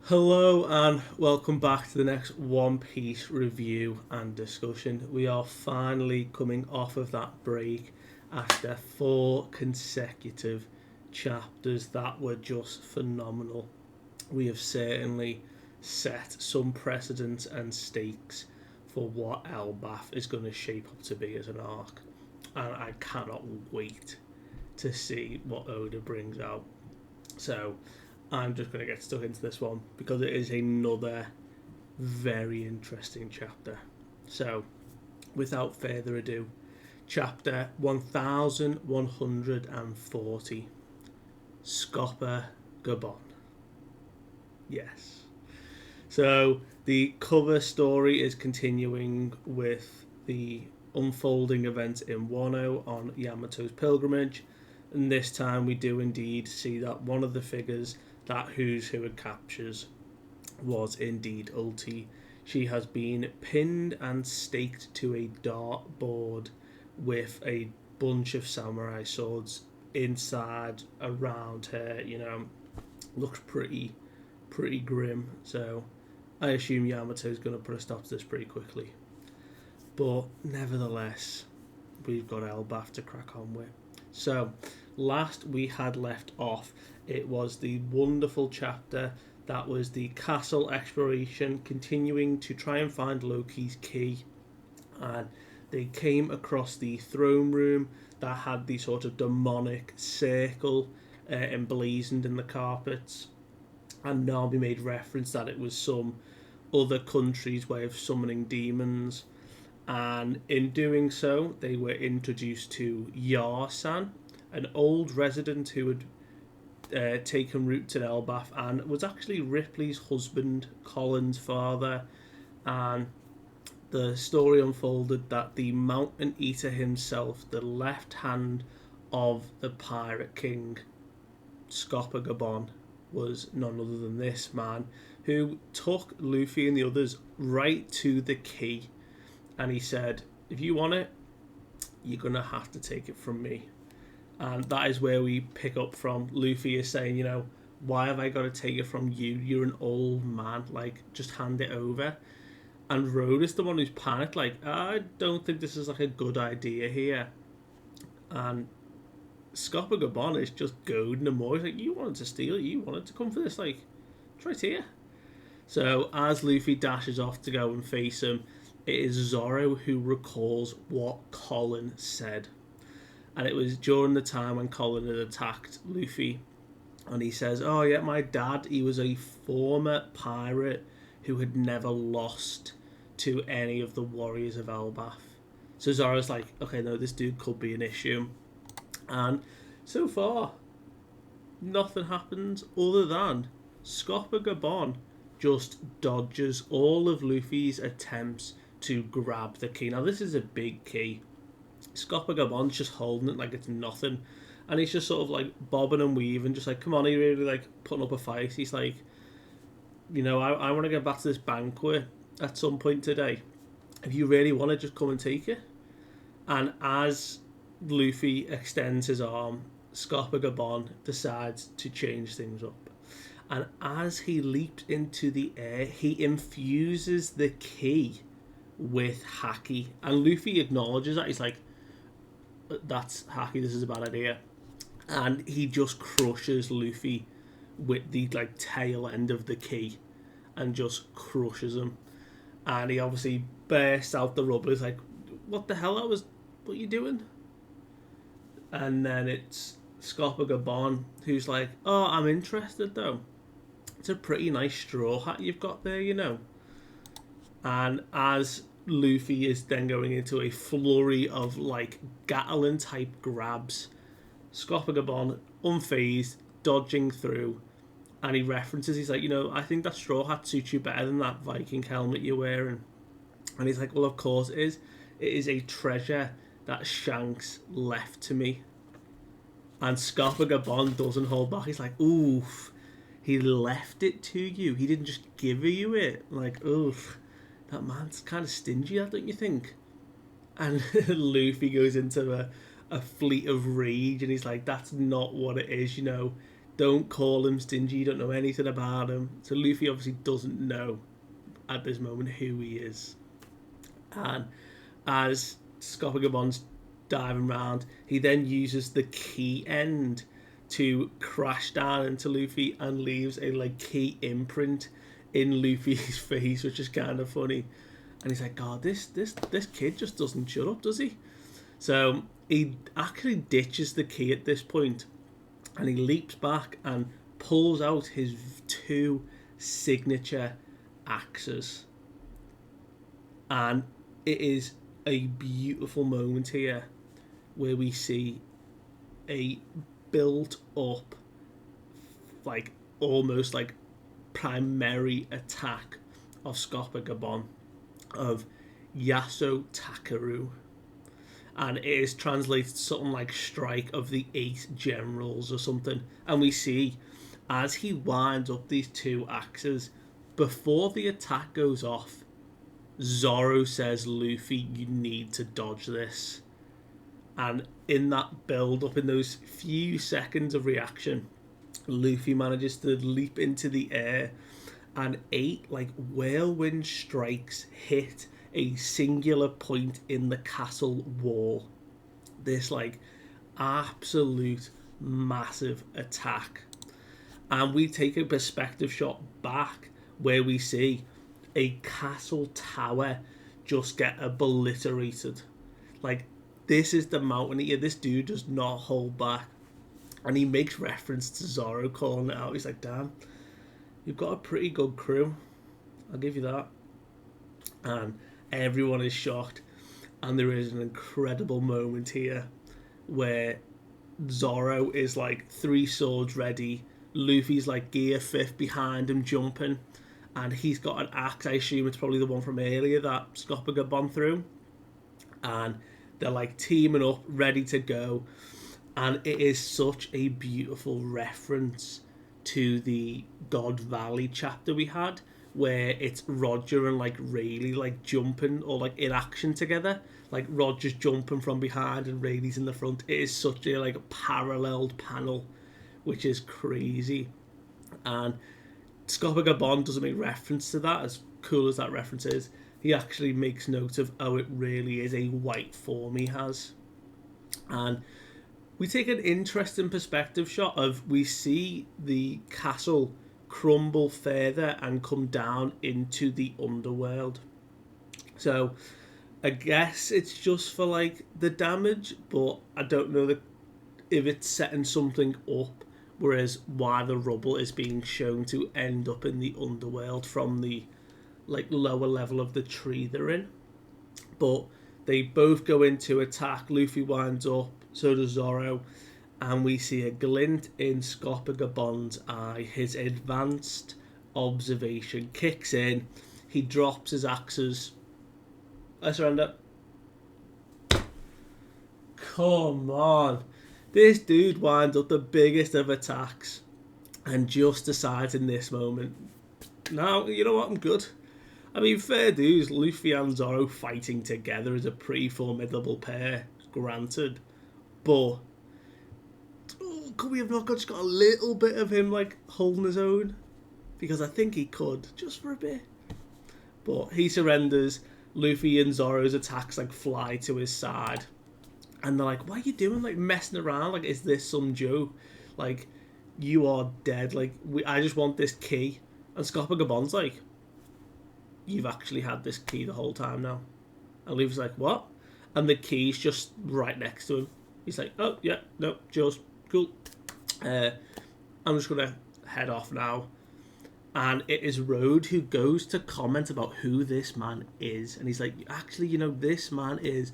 Hello and welcome back to the next One Piece review and discussion. We are finally coming off of that break after four consecutive chapters that were just phenomenal. We have certainly set some precedents and stakes for what Elbaf is going to shape up to be as an arc, and I cannot wait to see what Oda brings out. So, I'm just going to get stuck into this one because it is another very interesting chapter. So, without further ado, chapter 1140, Scopper Gaban. Yes. So, the cover story is continuing with the unfolding events in Wano on Yamato's pilgrimage. And this time we do indeed see that one of the figures that Who's Who had captures was indeed Ulti. She has been pinned and staked to a dartboard with a bunch of samurai swords inside, around her. Looks pretty grim. So I assume Yamato's going to put a stop to this pretty quickly. But nevertheless, we've got Elbaf to crack on with. So, last we had left off, it was the wonderful chapter that was the castle exploration, continuing to try and find Loki's key. And they came across the throne room that had the sort of demonic circle emblazoned in the carpets. And Nami made reference that it was some other country's way of summoning demons. And in doing so, they were introduced to Yar-san, an old resident who had taken root at Elbaf and was actually Ripley's husband, Colin's father. And the story unfolded that the Mountain Eater himself, the left hand of the Pirate King, Scopper Gaban, was none other than this man who took Luffy and the others right to the key. And he said, if you want it, you're going to have to take it from me. And that is where we pick up from. Luffy is saying, why have I got to take it from you? You're an old man. Just hand it over. And Road is the one who's panicked. I don't think this is a good idea here. And Scopper Gaban is just goading him more. He's like, you wanted to steal it. You wanted to come for this. It's right here. So as Luffy dashes off to go and face him, it is Zoro who recalls what Colin said. And it was during the time when Colin had attacked Luffy. And he says, oh yeah, my dad, he was a former pirate who had never lost to any of the warriors of Elbaf. So Zoro's like, okay, no, this dude could be an issue. And so far, nothing happens other than Scopper Gaban just dodges all of Luffy's attempts to grab the key. Now this is a big key. Scopper Gaban's just holding it like it's nothing, and he's just sort of bobbing and weaving, just come on, he really putting up a fight. He's like, I want to get back to this banquet at some point today. If you really want to, just come and take it. And as Luffy extends his arm, Scopper Gaban decides to change things up. And as he leaps into the air, he infuses the key with Haki. And Luffy acknowledges that. He's like, that's Haki, this is a bad idea. And he just crushes Luffy with the tail end of the key and just crushes him. And he obviously bursts out the rubble. He's like, what the hell? What are you doing? And then it's Scopper Gaban who's like, oh, I'm interested though. It's a pretty nice straw hat you've got there, And as Luffy is then going into a flurry of Gatlin type grabs, Scopper Gaban, unfazed, dodging through, and he references, he's like, I think that straw hat suits you better than that Viking helmet you're wearing. And he's like, well, of course it is. It is a treasure that Shanks left to me. And Scopper Gaban doesn't hold back. He's like, oof. He left it to you. He didn't just give you it. Oof. That man's kind of stingy, don't you think? And Luffy goes into a fleet of rage, and he's like, that's not what it is, don't call him stingy, you don't know anything about him. So Luffy obviously doesn't know at this moment who he is. And as Scopper Gaban's diving around, he then uses the key end to crash down into Luffy and leaves a like key imprint in Luffy's face, which is kind of funny. And he's like, God, this kid just doesn't shut up, does he? So he actually ditches the key at this point, and he leaps back and pulls out his 2 signature axes. And it is a beautiful moment here where we see a built up, like almost like primary attack of Scopper Gaban, of Yaso Takaru. And it is translated to something like strike of the 8 generals or something. And we see as he winds up these 2 axes, before the attack goes off, Zoro says, Luffy, you need to dodge this. And in that build up, in those few seconds of reaction, Luffy manages to leap into the air, and 8 like whirlwind strikes hit a singular point in the castle wall. This like absolute massive attack. And we take a perspective shot back where we see a castle tower just get obliterated. Like, this is the mountain here. This dude does not hold back. And he makes reference to Zoro calling it out. He's like, damn, you've got a pretty good crew. I'll give you that. And everyone is shocked. And there is an incredible moment here where Zoro is like 3 swords ready. Luffy's like gear 5th behind him jumping. And he's got an axe. I assume it's probably the one from earlier that Scopper Gaban threw. And they're like teaming up, ready to go. And it is such a beautiful reference to the God Valley chapter we had, where it's Roger and like Rayleigh like jumping or like in action together. Like Roger's jumping from behind and Rayleigh's in the front. It is such a like a paralleled panel, which is crazy. And Scopper Gaban doesn't make reference to that, as cool as that reference is. He actually makes note of, oh, it really is a white form he has. And we take an interesting perspective shot of, we see the castle crumble further and come down into the underworld. So I guess it's just for like the damage, but I don't know if it's setting something up, whereas why the rubble is being shown to end up in the underworld from the like lower level of the tree they're in. But they both go into attack. Luffy winds up, so does Zoro, and we see a glint in Scopper Gaban's eye. His advanced observation kicks in. He drops his axes. I surrender. Come on. This dude winds up the biggest of attacks and just decides in this moment, no, you know what, I'm good. I mean, fair dues, Luffy and Zoro fighting together is a pretty formidable pair, granted. But could we have not just got a little bit of him like holding his own? Because I think he could, just for a bit. But he surrenders. Luffy and Zoro's attacks like fly to his side. And they're like, what are you doing? Like, messing around? Like, is this some joke? Like, you are dead. Like, I just want this key. And Scopper Gaban's like, you've actually had this key the whole time now. And Luffy's like, what? And the key's just right next to him. He's like, oh, yeah, no, just cool. I'm just going to head off now. And it is Road who goes to comment about who this man is. And he's like, actually, you know, this man is...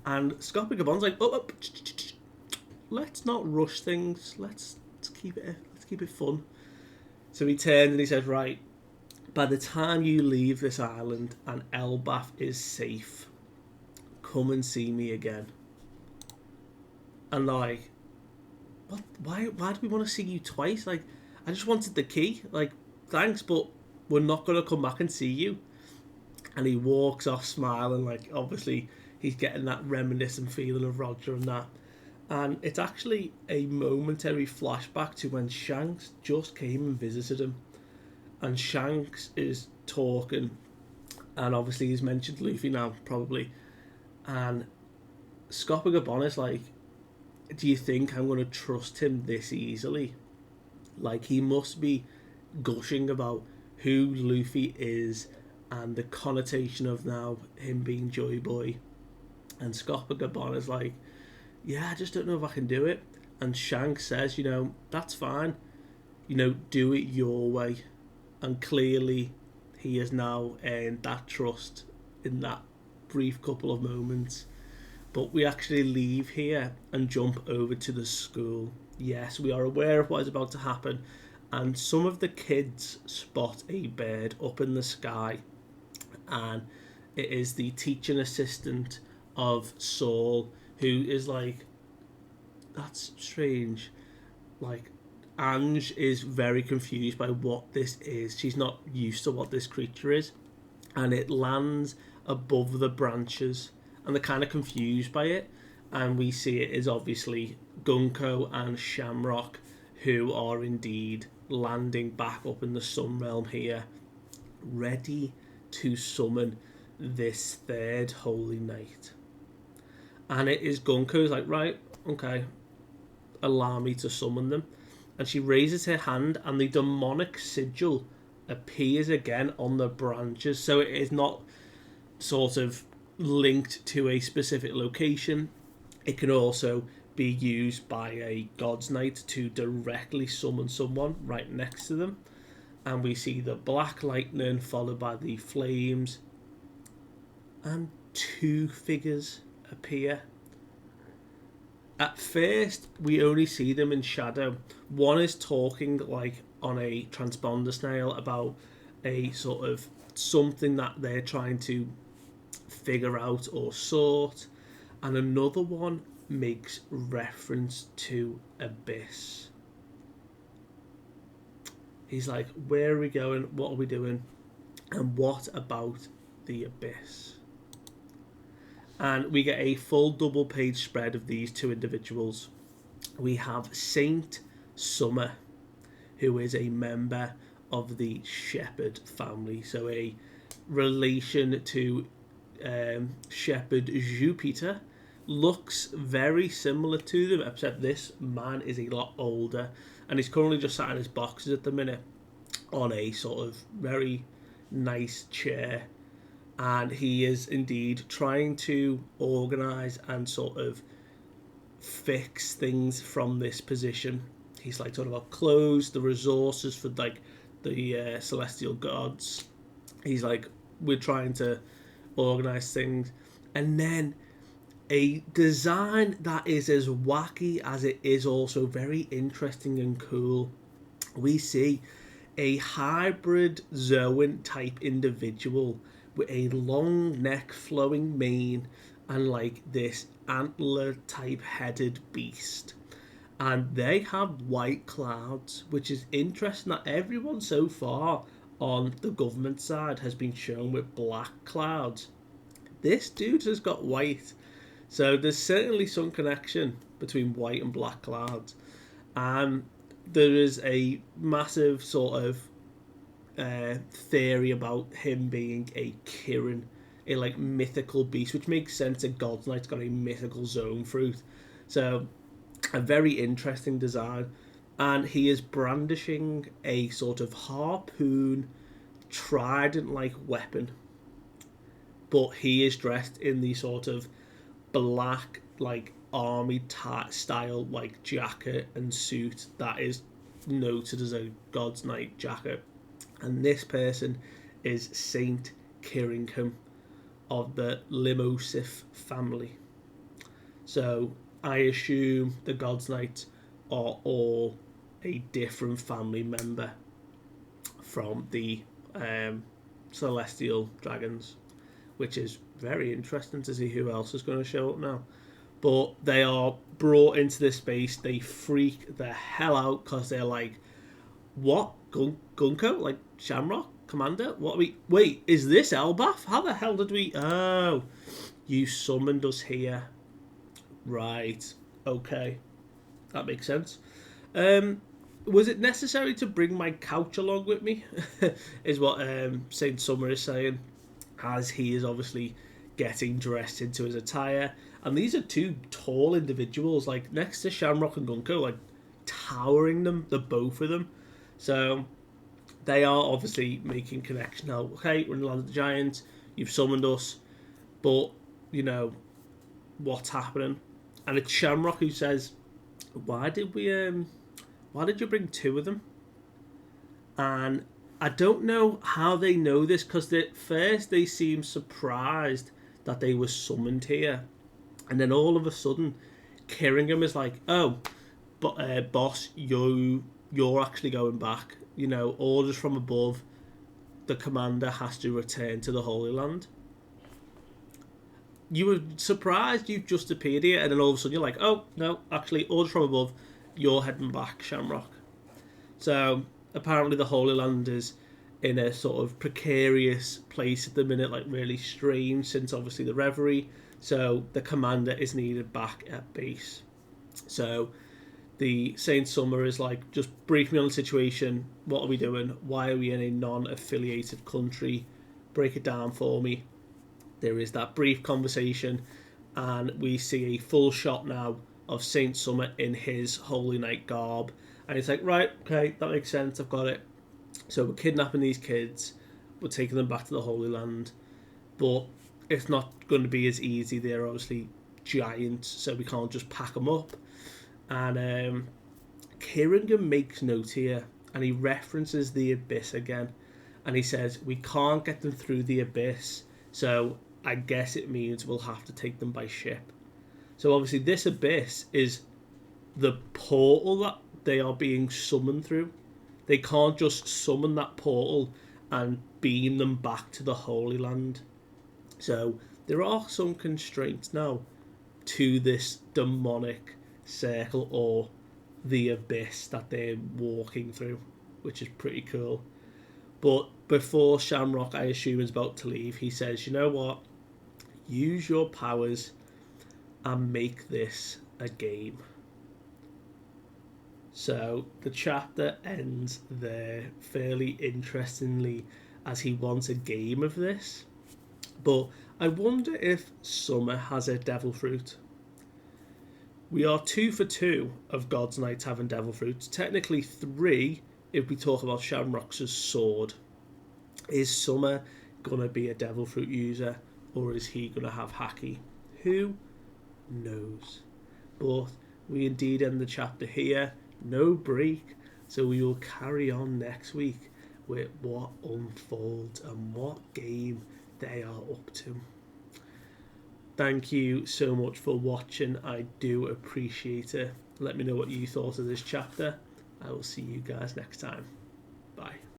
And Scopper Gaban's like, let's not rush things. Let's keep it fun. So he turns and he says, right, by the time you leave this island and Elbaf is safe, come and see me again. And like, what? Why do we want to see you twice? Like, I just wanted the key. Like, thanks, but we're not going to come back and see you. And he walks off smiling, like, obviously he's getting that reminiscent feeling of Roger and that. And it's actually a momentary flashback to when Shanks just came and visited him. And Shanks is talking, and obviously he's mentioned Luffy now, probably. And Scopper Gaban is like, do you think I'm going to trust him this easily? Like, he must be gushing about who Luffy is and the connotation of now him being Joy Boy. And Scopper Gaban is like, yeah, I just don't know if I can do it. And Shanks says, that's fine. Do it your way. And clearly, he has now earned that trust in that brief couple of moments. But we actually leave here and jump over to the school. Yes, we are aware of what is about to happen. And some of the kids spot a bird up in the sky. And it is the teaching assistant of Saul, who is like, that's strange. Like, Ange is very confused by what this is. She's not used to what this creature is. And it lands above the branches. And they're kind of confused by it. And we see it is obviously Gunko and Shamrock, who are indeed landing back up in the Sun Realm here, ready to summon this third Holy Knight. And it is Gunko's like, right, okay, allow me to summon them. And she raises her hand, and the demonic sigil appears again on the branches. So it is not sort of linked to a specific location. It can also be used by a God's Knight to directly summon someone right next to them. And we see the black lightning followed by the flames. And two figures appear. At first, we only see them in shadow. One is talking like on a transponder snail about a sort of something that they're trying to figure out or sort. And another one makes reference to Abyss. He's like, where are we going? What are we doing? And what about the Abyss? And we get a full double page spread of these two individuals. We have Saint Summer, who is a member of the Shepherd family. So a relation to Shepherd Jupiter. Looks very similar to them, except this man is a lot older. And he's currently just sat in his boxes at the minute on a sort of very nice chair. And he is indeed trying to organise and sort of fix things from this position. He's like talking about clothes, the resources for like the celestial gods. He's like, we're trying to organise things. And then a design that is as wacky as it is also very interesting and cool. We see a hybrid Zoan type individual with a long neck, flowing mane, and like this antler type headed beast. And they have white clouds, which is interesting that everyone so far on the government side has been shown with black clouds. This dude has got white. So there's certainly some connection between white and black clouds. And there is a massive sort of theory about him being a Kirin, a like mythical beast, which makes sense. A God's Knight's got a mythical zone fruit. So a very interesting design. And he is brandishing a sort of harpoon trident-like weapon. But he is dressed in the sort of black like army style like jacket and suit that is noted as a God's Knight jacket. And this person is Saint Kiringham of the Limosif family. So I assume the God's Knights are all a different family member from the celestial dragons, which is very interesting to see who else is going to show up now. But they are brought into this space. They freak the hell out because they're like, what? Gunko? Like Shamrock? Commander? What are we... Wait, is this Elbaf? How the hell did we... Oh, you summoned us here. Right. Okay, that makes sense. Was it necessary to bring my couch along with me? Is what Saint Summer is saying, as he is obviously getting dressed into his attire. And these are two tall individuals, like next to Shamrock and Gunko, like towering them, the both of them. So they are obviously making connection now. Okay, we're in the land of the giants. You've summoned us, but you know what's happening. And it's Shamrock who says, "Why did we? Why did you bring two of them?" And I don't know how they know this because at first they seem surprised that they were summoned here, and then all of a sudden, Kiringham is like, "Oh, but boss, you're actually going back. You know, orders from above. The commander has to return to the Holy Land." You were surprised you've just appeared here, and then all of a sudden you're like, "Oh no, actually, orders from above. You're heading back, Shamrock." So apparently the Holy Land is in a sort of precarious place at the minute, like really strange since obviously the Reverie. So the commander is needed back at base. So the Saint Summer is like, just brief me on the situation. What are we doing? Why are we in a non-affiliated country? Break it down for me. There is that brief conversation, and we see a full shot now of Saint Summer in his Holy Knight garb. And he's like, right, okay, that makes sense, I've got it. So we're kidnapping these kids, we're taking them back to the Holy Land, but it's not going to be as easy. They're obviously giants, so we can't just pack them up. And Kiringham makes note here, and he references the Abyss again, and he says, we can't get them through the Abyss, so I guess it means we'll have to take them by ship. So obviously this Abyss is the portal that they are being summoned through. They can't just summon that portal and beam them back to the Holy Land. So there are some constraints now to this demonic circle or the abyss that they're walking through, which is pretty cool. But before Shamrock, I assume, is about to leave, he says, you know what? Use your powers and make this a game. So the chapter ends there fairly interestingly, as he wants a game of this. But I wonder if Summer has a devil fruit. We are 2 for 2 of God's Knights having devil fruits. Technically 3 if we talk about Shamrock's sword. Is Summer going to be a devil fruit user, or is he going to have Haki? Who knows? But we indeed end the chapter here. No break. So we will carry on next week with what unfolds and what game they are up to. Thank you so much for watching. I do appreciate it. Let me know what you thought of this chapter. I will see you guys next time. Bye.